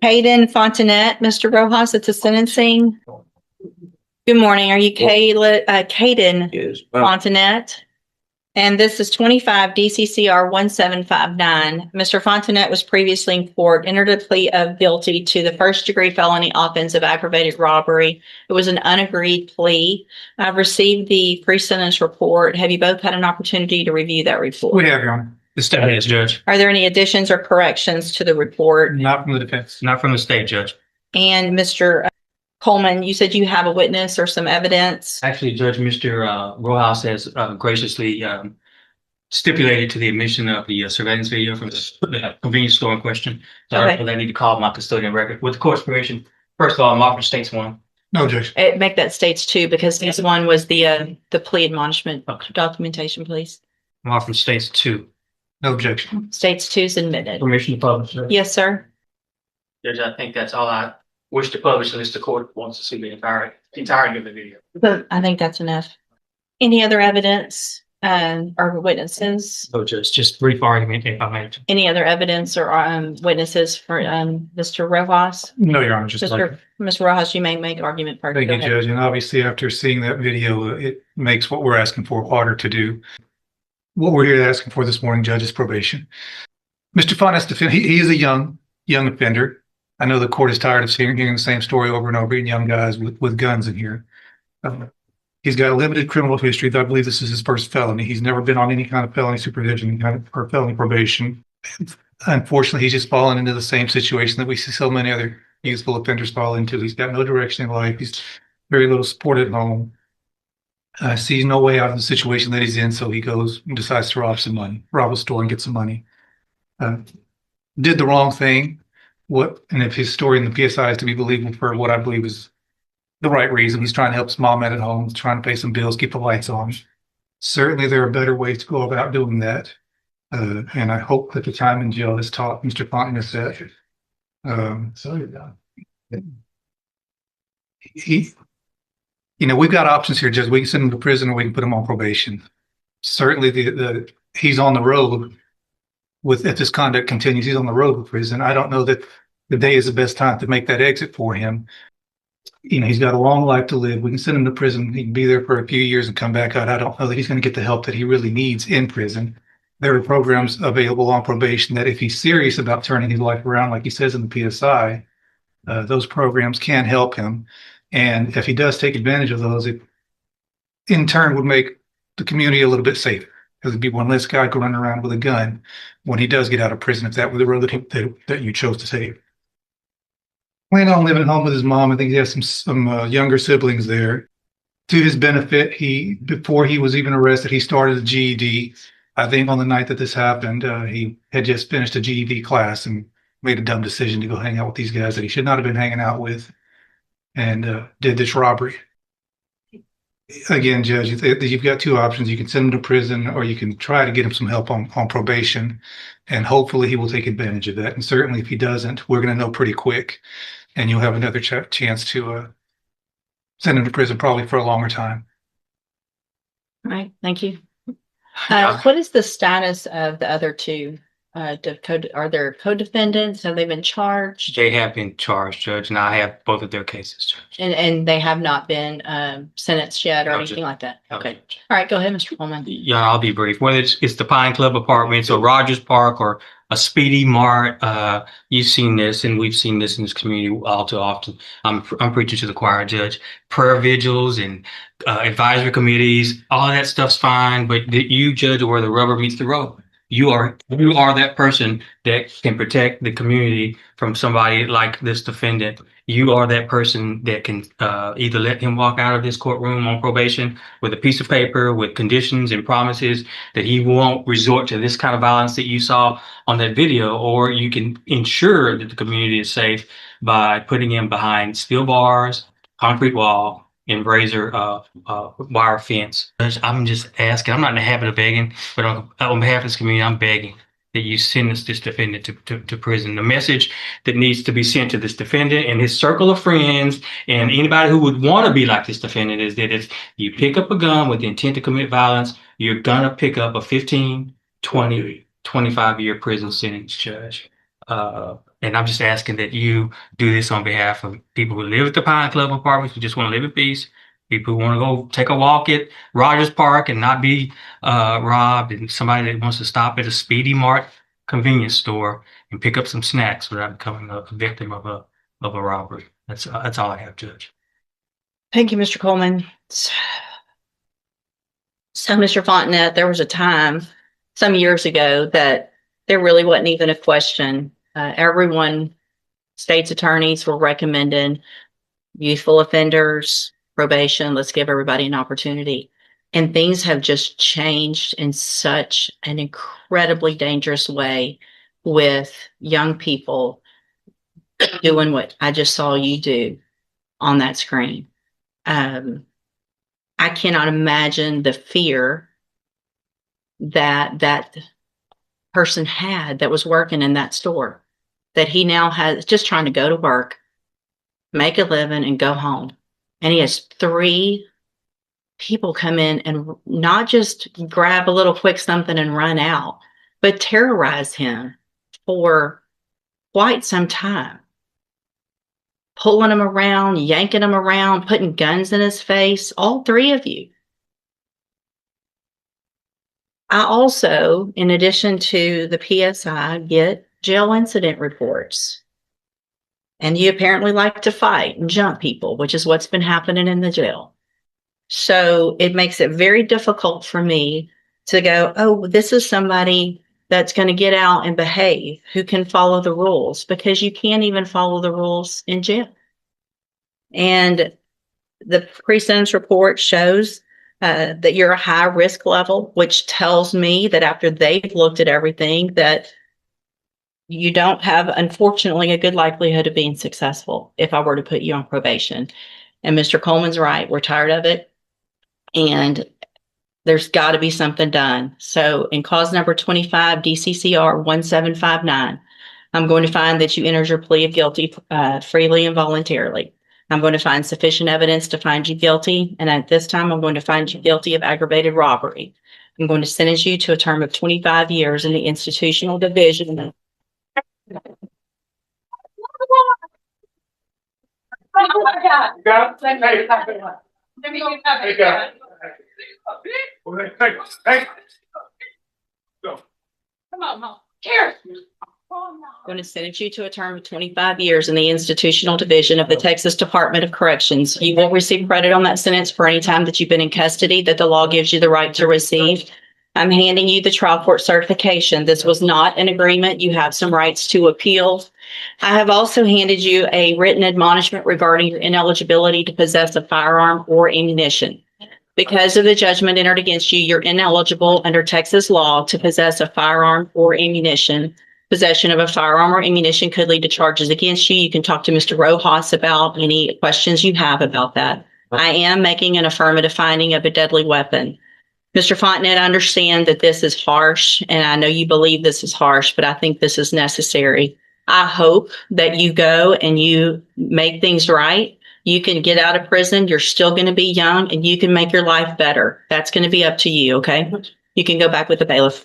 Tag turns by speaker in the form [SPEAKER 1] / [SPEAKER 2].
[SPEAKER 1] Hayden Fontanet, Mr. Rojas, at the sentencing. Good morning. Are you Caden
[SPEAKER 2] Yes.
[SPEAKER 1] Fontanet? And this is 25 DCCR 1759. Mr. Fontanet was previously in court, entered a plea of guilty to the first-degree felony offense of aggravated robbery. It was an unagreed plea. I've received the pre-sentence report. Have you both had an opportunity to review that report?
[SPEAKER 2] We have, Your Honor. The state has, Judge.
[SPEAKER 1] Are there any additions or corrections to the report?
[SPEAKER 2] Not from the defense. Not from the state, Judge.
[SPEAKER 1] And Mr. Coleman, you said you have a witness or some evidence?
[SPEAKER 3] Actually, Judge, Mr. Rojas has graciously stipulated to the admission of the surveillance video from the convenience store in question. So
[SPEAKER 1] Okay.
[SPEAKER 3] I need to call my custodian record. With the court's permission, first of all, I'm offering states one.
[SPEAKER 2] No, Judge.
[SPEAKER 1] Make that states two, because this one was the plea admonishment documentation, please.
[SPEAKER 3] I'm offering states two.
[SPEAKER 2] No objection.
[SPEAKER 1] States two is admitted.
[SPEAKER 3] Permission to publish, Judge.
[SPEAKER 1] Yes, sir.
[SPEAKER 3] Judge, I think that's all I wish to publish unless the court wants to see the entirety of the video.
[SPEAKER 1] But I think that's enough. Any other evidence or witnesses?
[SPEAKER 3] So just brief argument if I may.
[SPEAKER 1] Any other evidence or witnesses for Mr. Rojas?
[SPEAKER 2] No, Your Honor. Just like.
[SPEAKER 1] Mr. Rojas, you may make argument first.
[SPEAKER 2] Thank
[SPEAKER 1] Go
[SPEAKER 2] you,
[SPEAKER 1] ahead.
[SPEAKER 2] Judge. And obviously, after seeing that video, it makes what we're asking for harder to do. What we're here asking for this morning, Judge, is probation. Mr. Fontanet, he is a young offender. I know the court is tired of hearing the same story over and over again, young guys with guns in here. He's got a limited criminal history. I believe this is his first felony. He's never been on any kind of felony supervision or felony probation. Unfortunately, he's just fallen into the same situation that we see so many other youthful offenders fall into. He's got no direction in life. He's very little support at home. Sees no way out of the situation that he's in, so he goes and decides to rob a store and get some money. Did the wrong thing. And if his story in the PSI is to be believable for what I believe is the right reason, he's trying to help his mom out at home, trying to pay some bills, keep the lights on. Certainly, there are better ways to go about doing that. And I hope that the time in jail has taught Mr. Fontanet that. We've got options here, Judge. We can send him to prison or we can put him on probation. Certainly, he's on the road if this conduct continues, he's on the road with prison. I don't know that the day is the best time to make that exit for him. He's got a long life to live. We can send him to prison. He can be there for a few years and come back out. I don't know that he's going to get the help that he really needs in prison. There are programs available on probation that if he's serious about turning his life around, like he says in the PSI, those programs can help him. And if he does take advantage of those, it in turn would make the community a little bit safer, because it'd be one less guy running around with a gun when he does get out of prison, if that were the road that you chose to take. Planning on living at home with his mom. I think he has some younger siblings there. To his benefit, before he was even arrested, he started a GED. I think on the night that this happened, he had just finished a GED class and made a dumb decision to go hang out with these guys that he should not have been hanging out with, and did this robbery. Again, Judge, you've got two options. You can send him to prison, or you can try to get him some help on probation, and hopefully he will take advantage of that. And certainly if he doesn't, we're going to know pretty quick, and you'll have another chance to send him to prison, probably for a longer time.
[SPEAKER 1] All right, thank you. What is the status of the other two? Are there co-defendants? Have they been charged?
[SPEAKER 3] They have been charged, Judge, and I have both of their cases, Judge.
[SPEAKER 1] And they have not been sentenced yet or
[SPEAKER 3] No,
[SPEAKER 1] anything like that?
[SPEAKER 3] No,
[SPEAKER 1] Okay.
[SPEAKER 3] Judge.
[SPEAKER 1] All right, go ahead, Mr. Coleman.
[SPEAKER 3] Yeah, I'll be brief. Whether it's the Pine Club Apartments or Rogers Park or a Speedy Mart, you've seen this, and we've seen this in this community all too often. I'm preaching to the choir, Judge. Prayer vigils and advisory committees, all of that stuff's fine, but you judge where the rubber meets the road. You are that person that can protect the community from somebody like this defendant. You are that person that can either let him walk out of this courtroom on probation with a piece of paper with conditions and promises that he won't resort to this kind of violence that you saw on that video, or you can ensure that the community is safe by putting him behind steel bars, concrete wall, and razor wire fence. I'm just asking, I'm not in the habit of begging, but on behalf of this community, I'm begging that you send this defendant to prison. The message that needs to be sent to this defendant and his circle of friends and anybody who would want to be like this defendant is that if you pick up a gun with the intent to commit violence, you're gonna pick up a 15, 20, 25-year prison sentence, Judge. And I'm just asking that you do this on behalf of people who live at the Pine Club apartments, who just want to live in peace, people who want to go take a walk at Rogers Park and not be robbed, and somebody that wants to stop at a Speedy Mart convenience store and pick up some snacks without becoming a victim of a robbery. That's all I have, Judge.
[SPEAKER 1] Thank you, Mr. Coleman. So, Mr. Fontenette, there was a time some years ago that there really wasn't even a question. Everyone, state's attorneys were recommending youthful offenders, probation. Let's give everybody an opportunity. And things have just changed in such an incredibly dangerous way with young people doing what I just saw you do on that screen. I cannot imagine the fear that that person had that was working in that store, that he now has, just trying to go to work, make a living, and go home. And he has 3 people come in and not just grab a little quick something and run out, but terrorize him for quite some time. Pulling him around, yanking him around, putting guns in his face, all 3 of you. I also, in addition to the PSI, get jail incident reports. And you apparently like to fight and jump people, which is what's been happening in the jail. So it makes it very difficult for me to go, oh, this is somebody that's going to get out and behave, who can follow the rules, because you can't even follow the rules in jail. And the pre-sentence report shows that you're a high risk level, which tells me that after they've looked at everything, that you don't have, unfortunately, a good likelihood of being successful if I were to put you on probation. And Mr. Coleman's right. We're tired of it. And there's got to be something done. So in cause number 25, DCCR 1759, I'm going to find that you entered your plea of guilty freely and voluntarily. I'm going to find sufficient evidence to find you guilty. And at this time, I'm going to find you guilty of aggravated robbery. I'm going to sentence you to a term of 25 years in the institutional division.
[SPEAKER 4] Come on, Mom. Here.
[SPEAKER 1] I'm going to sentence you to a term of 25 years in the institutional division of the Texas Department of Corrections. You will receive credit on that sentence for any time that you've been in custody that the law gives you the right to receive. I'm handing you the trial court certification. This was not an agreement. You have some rights to appeal. I have also handed you a written admonishment regarding your ineligibility to possess a firearm or ammunition. Because of the judgment entered against you, you're ineligible under Texas law to possess a firearm or ammunition. Possession of a firearm or ammunition could lead to charges against you. You can talk to Mr. Rojas about any questions you have about that. I am making an affirmative finding of a deadly weapon. Mr. Fontenette, I understand that this is harsh, and I know you believe this is harsh, but I think this is necessary. I hope that you go and you make things right. You can get out of prison. You're still going to be young, and you can make your life better. That's going to be up to you, okay? You can go back with the bailiff.